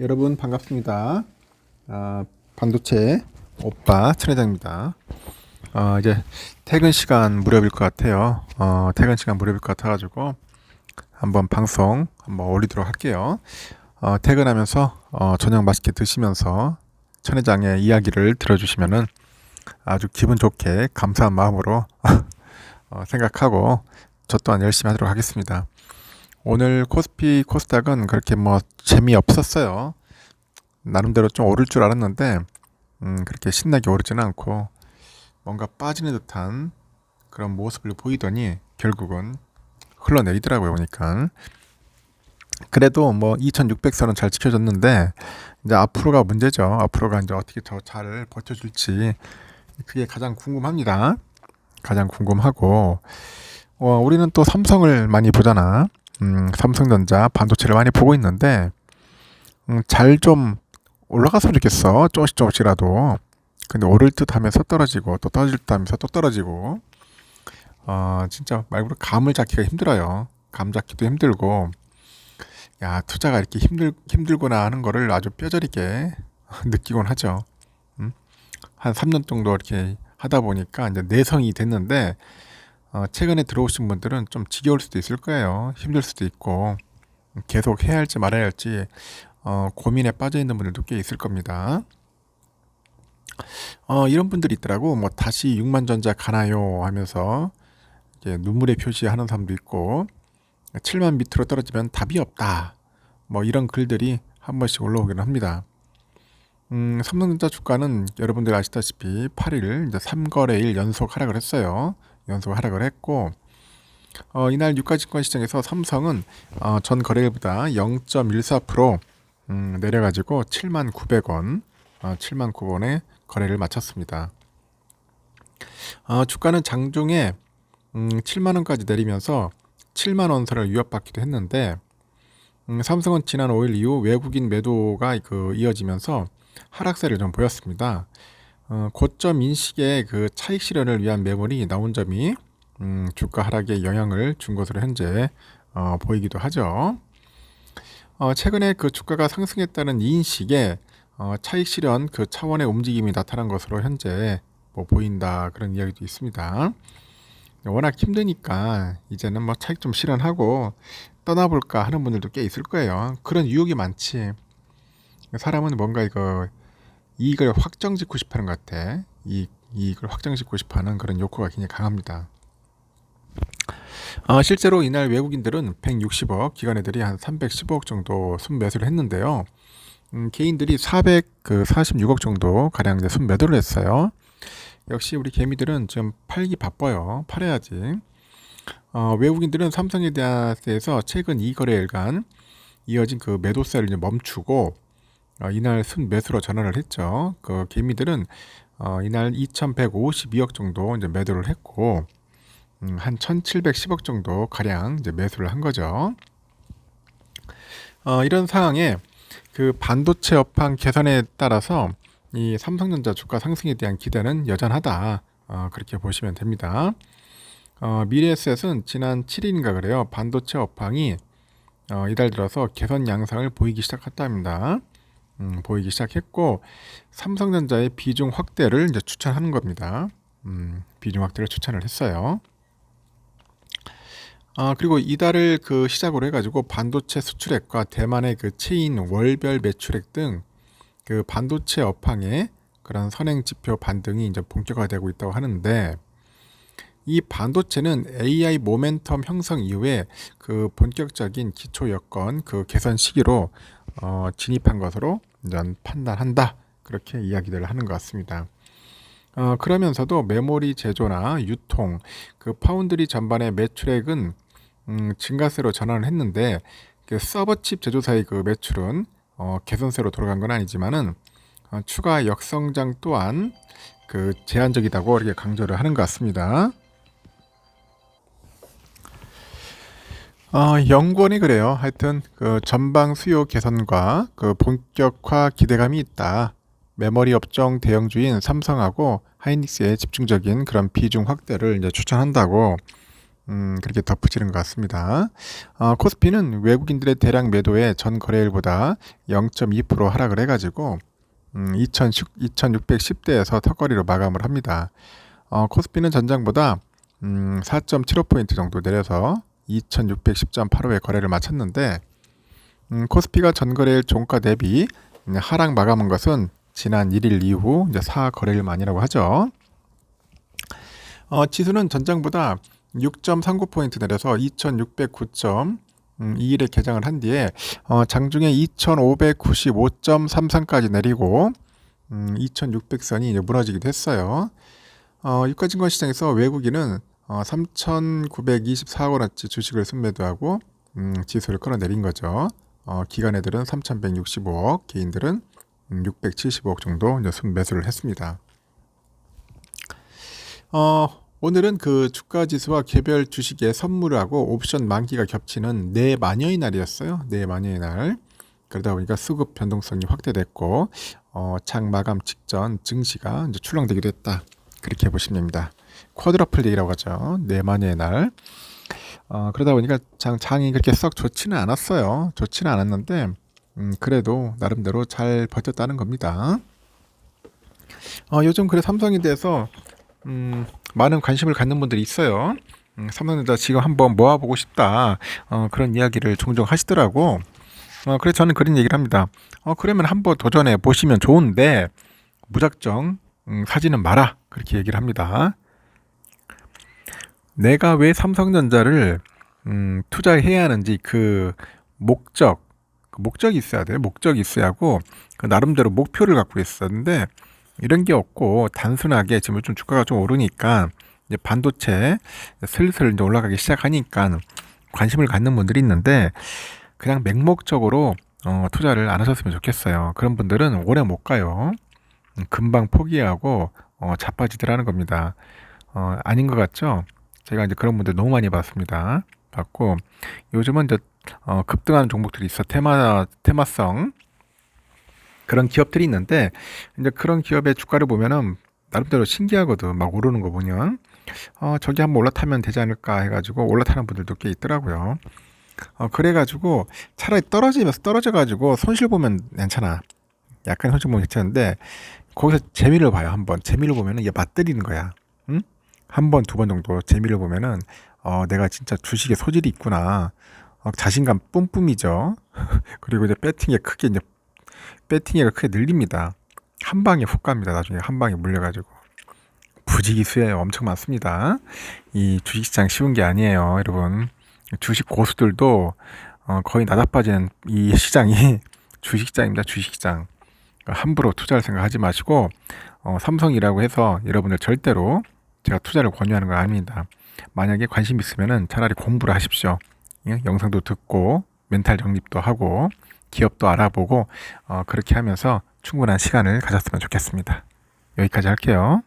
여러분 반갑습니다. 반도체 오빠 천회장입니다. 이제 퇴근 시간 무렵일 것 같아요. 퇴근 시간 무렵일 것 같아가지고 한번 방송 한번 올리도록 할게요. 퇴근하면서 저녁 맛있게 드시면서 천회장의 이야기를 들어주시면은 아주 기분 좋게 감사한 마음으로 생각하고 저 또한 열심히 하도록 하겠습니다. 오늘 코스피 코스닥은 그렇게 재미없었어요. 나름대로 좀 오를 줄 알았는데 그렇게 신나게 오르지는 않고 뭔가 빠지는 듯한 그런 모습을 보이더니 결국은 흘러내리더라고요. 보니까 그래도 2600선은 잘 지켜졌는데 이제 앞으로가 문제죠. 앞으로가 이제 어떻게 더 잘 버텨줄지 그게 가장 궁금합니다. 가장 궁금하고 우리는 또 삼성을 많이 보잖아. 삼성전자 반도체를 많이 보고 있는데 잘 좀 올라갔으면 좋겠어. 조금씩이라도. 근데 오를 듯 하면서 떨어지고 또 떨어질 듯 하면서 또 떨어지고 진짜 말 그대로 감을 잡기가 힘들어요. 감 잡기도 힘들고 야 투자가 이렇게 힘들구나 하는 거를 아주 뼈저리게 느끼곤 하죠. 한 3년 정도 이렇게 하다 보니까 이제 내성이 됐는데 최근에 들어오신 분들은 좀 지겨울 수도 있을 거예요. 힘들 수도 있고 계속 해야 할지 말아야 할지 고민에 빠져 있는 분들도 꽤 있을 겁니다. 이런 분들이 있더라고. 다시 6만전자 가나요 하면서 이제 눈물의 표시하는 사람도 있고 7만 밑으로 떨어지면 답이 없다. 이런 글들이 한 번씩 올라오기는 합니다. 삼성전자 주가는 여러분들 아시다시피 8일 이제 3거래일 연속 하락을 했어요. 연속 하락을 했고 이날 유가증권시장에서 삼성은 전 거래일보다 0.14% 내려가지고 79,000원 79,000원에 거래를 마쳤습니다. 주가는 장중에 7만원까지 내리면서 7만원 선을 위협받기도 했는데 삼성은 지난 5일 이후 외국인 매도가 이어지면서 하락세를 좀 보였습니다. 고점 인식의 그 차익 실현을 위한 매물이 나온 점이 주가 하락에 영향을 준 것으로 현재 보이기도 하죠. 최근에 그 주가가 상승했다는 인식에 차익 실현 그 차원의 움직임이 나타난 것으로 현재 보인다 그런 이야기도 있습니다. 워낙 힘드니까 이제는 차익 좀 실현하고 떠나볼까 하는 분들도 꽤 있을 거예요. 그런 유혹이 많지. 사람은 뭔가 이익을 확정짓고 싶어하는 것 같아. 이익을 확정짓고 싶어하는 그런 욕구가 굉장히 강합니다. 실제로 이날 외국인들은 160억, 기관애들이 한 315억 정도 순매수를 했는데요. 개인들이 446억 정도 가량 이제 순매도를 했어요. 역시 우리 개미들은 지금 팔기 바빠요. 팔아야지. 외국인들은 삼성에 대해서 최근 2거래일간 이어진 그 매도세를 이제 멈추고 이날 순매수로 전환을 했죠. 그 개미들은 이날 2,152억 정도 이제 매도를 했고 한 1,710억 정도 가량 이제 매수를 한 거죠. 이런 상황에 그 반도체 업황 개선에 따라서 이 삼성전자 주가 상승에 대한 기대는 여전하다. 그렇게 보시면 됩니다. 미래에셋은 지난 7일인가 그래요. 반도체 업황이 이달 들어서 개선 양상을 보이기 시작했답니다. 보이기 시작했고 삼성전자의 비중 확대를 이제 추천하는 겁니다. 비중 확대를 추천을 했어요. 그리고 이달을 그 시작으로 해가지고 반도체 수출액과 대만의 그 체인 월별 매출액 등 그 반도체 업황의 그런 선행 지표 반등이 이제 본격화되고 있다고 하는데 이 반도체는 AI 모멘텀 형성 이후에 그 본격적인 기초 여건 그 개선 시기로 진입한 것으로 이제 판단한다. 그렇게 이야기를 하는 것 같습니다. 그러면서도 메모리 제조나 유통, 그 파운드리 전반의 매출액은 증가세로 전환을 했는데 그 서버칩 제조사의 그 매출은 개선세로 돌아간 건 아니지만은 추가 역성장 또한 그 제한적이다고 이렇게 강조를 하는 것 같습니다. 연구원이 그래요. 하여튼 그 전방 수요 개선과 그 본격화 기대감이 있다. 메모리 업종 대형주인 삼성하고 하이닉스의 집중적인 그런 비중 확대를 이제 추천한다고 그렇게 덧붙이는 것 같습니다. 코스피는 외국인들의 대량 매도에 전 거래일보다 0.2% 하락을 해가지고 2610대에서 턱걸이로 마감을 합니다. 코스피는 전장보다 4.75포인트 정도 내려서 2610.85에 거래를 마쳤는데 코스피가 전거래일 종가 대비 하락 마감한 것은 지난 1일 이후 이제 4거래일만이라고 하죠. 지수는 전장보다 6.39포인트 내려서 2609.21에 개장을 한 뒤에 장중에 2595.33까지 내리고 2600선이 무너지기도 했어요. 유가증권 시장에서 외국인은 3,924억 원어치 주식을 순매도하고 지수를 끌어내린 거죠. 기관 애들은 3,165억, 개인들은 675억 정도 이제 순매수를 했습니다. 오늘은 그 주가 지수와 개별 주식의 선물하고 옵션 만기가 겹치는 내마녀의 날이었어요. 내마녀의 날. 그러다 보니까 수급 변동성이 확대됐고 장 마감 직전 증시가 이제 출렁되기도 했다. 그렇게 보시면 됩니다. 쿼드러플 얘기라고 하죠. 내마녀의 날. 그러다 보니까 장이 그렇게 썩 좋지는 않았어요. 좋지는 않았는데 그래도 나름대로 잘 버텼다는 겁니다. 요즘 그래 삼성에 대해서 많은 관심을 갖는 분들이 있어요. 삼성전자 지금 한번 모아보고 싶다. 그런 이야기를 종종 하시더라고. 그래서 저는 그런 얘기를 합니다. 그러면 한번 도전해 보시면 좋은데 무작정 사지는 마라. 그렇게 얘기를 합니다. 내가 왜 삼성전자를 투자해야 하는지 그 목적이 있어야 돼요. 목적이 있어야 하고 그 나름대로 목표를 갖고 있었는데 이런 게 없고 단순하게 지금 좀 주가가 좀 오르니까 이제 반도체 슬슬 이제 올라가기 시작하니까 관심을 갖는 분들이 있는데 그냥 맹목적으로 투자를 안 하셨으면 좋겠어요. 그런 분들은 오래 못 가요. 금방 포기하고 자빠지더라는 겁니다. 아닌 것 같죠? 제가 이제 그런 분들 너무 많이 봤고 요즘은 이제 급등하는 종목들이 있어. 테마성 그런 기업들이 있는데 이제 그런 기업의 주가를 보면은 나름대로 신기하거든. 막 오르는 거 보면 저기 한번 올라타면 되지 않을까 해가지고 올라타는 분들도 꽤 있더라고요. 그래가지고 차라리 떨어져가지고 손실 보면 괜찮아. 약간 손실 보면 괜찮은데 거기서 재미를 봐요. 한번 재미를 보면은 이게 맞들리는 거야. 응? 한 번, 두 번 정도 재미를 보면은 내가 진짜 주식에 소질이 있구나. 자신감 뿜뿜이죠. 그리고 이제 배팅액을 크게 늘립니다. 한 방에 훅 갑니다. 나중에 한 방에 물려가지고 부지기 수에 엄청 많습니다. 이 주식시장 쉬운 게 아니에요, 여러분. 주식 고수들도 거의 나다빠지는 이 시장이 주식시장입니다. 주식시장. 함부로 투자할 생각하지 마시고 삼성이라고 해서 여러분들 절대로 제가 투자를 권유하는 건 아닙니다. 만약에 관심 있으면은 차라리 공부를 하십시오. 영상도 듣고 멘탈 정립도 하고 기업도 알아보고 그렇게 하면서 충분한 시간을 가졌으면 좋겠습니다. 여기까지 할게요.